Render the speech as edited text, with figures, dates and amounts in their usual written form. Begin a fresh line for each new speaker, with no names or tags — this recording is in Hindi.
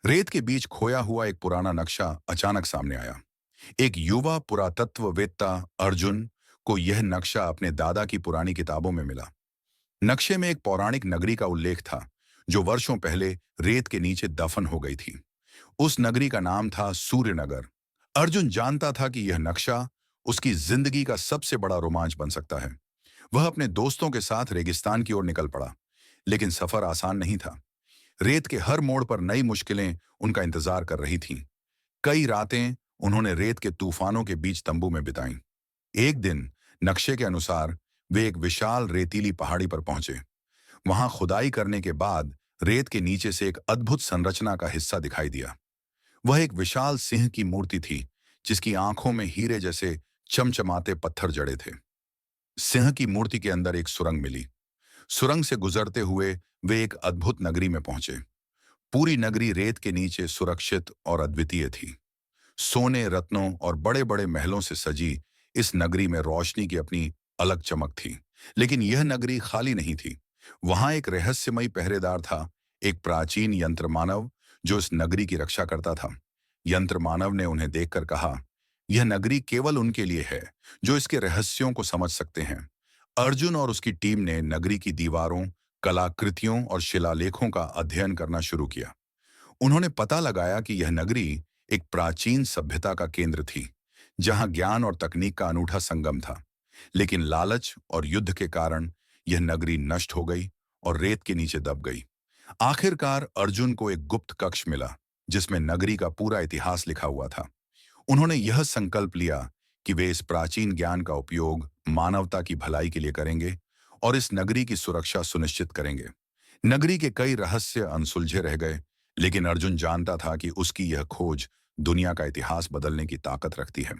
रेत के बीच खोया हुआ एक पुराना नक्शा अचानक सामने आया। एक युवा पुरातत्ववेत्ता अर्जुन को यह नक्शा अपने दादा की पुरानी किताबों में मिला। नक्शे में एक पौराणिक नगरी का उल्लेख था जो वर्षों पहले रेत के नीचे दफन हो गई थी। उस नगरी का नाम था सूर्यनगर। अर्जुन जानता था कि यह नक्शा उसकी जिंदगी का सबसे बड़ा रोमांच बन सकता है। वह अपने दोस्तों के साथ रेगिस्तान की ओर निकल पड़ा, लेकिन सफर आसान नहीं था। रेत के हर मोड़ पर नई मुश्किलें उनका इंतजार कर रही थीं। कई रातें उन्होंने रेत के तूफानों के बीच तंबू में बिताईं। एक दिन नक्शे के अनुसार वे एक विशाल रेतीली पहाड़ी पर पहुंचे। वहां खुदाई करने के बाद रेत के नीचे से एक अद्भुत संरचना का हिस्सा दिखाई दिया। वह एक विशाल सिंह की मूर्ति थी, जिसकी आंखों में हीरे जैसे चमचमाते पत्थर जड़े थे। सिंह की मूर्ति के अंदर एक सुरंग मिली। सुरंग से गुजरते हुए वे एक अद्भुत नगरी में पहुंचे। पूरी नगरी रेत के नीचे सुरक्षित और अद्वितीय थी। सोने, रत्नों और बड़े बड़े महलों से सजी इस नगरी में रोशनी की अपनी अलग चमक थी। लेकिन यह नगरी खाली नहीं थी। वहां एक रहस्यमयी पहरेदार था, एक प्राचीन यंत्र मानव जो इस नगरी की रक्षा करता था। यंत्र मानव ने उन्हें देखकर कहा, यह नगरी केवल उनके लिए है जो इसके रहस्यों को समझ सकते हैं। अर्जुन और उसकी टीम ने नगरी की दीवारों, कलाकृतियों और शिलालेखों का अध्ययन करना शुरू किया। उन्होंने पता लगाया कि यह नगरी एक प्राचीन सभ्यता का केंद्र थी, जहां ज्ञान और तकनीक का अनूठा संगम था। लेकिन लालच और युद्ध के कारण यह नगरी नष्ट हो गई और रेत के नीचे दब गई। आखिरकार अर्जुन को एक गुप्त कक्ष मिला, जिसमें नगरी का पूरा इतिहास लिखा हुआ था। उन्होंने यह संकल्प लिया कि वे इस प्राचीन ज्ञान का उपयोग मानवता की भलाई के लिए करेंगे और इस नगरी की सुरक्षा सुनिश्चित करेंगे। नगरी के कई रहस्य अनसुलझे रह गए, लेकिन अर्जुन जानता था कि उसकी यह खोज दुनिया का इतिहास बदलने की ताकत रखती है।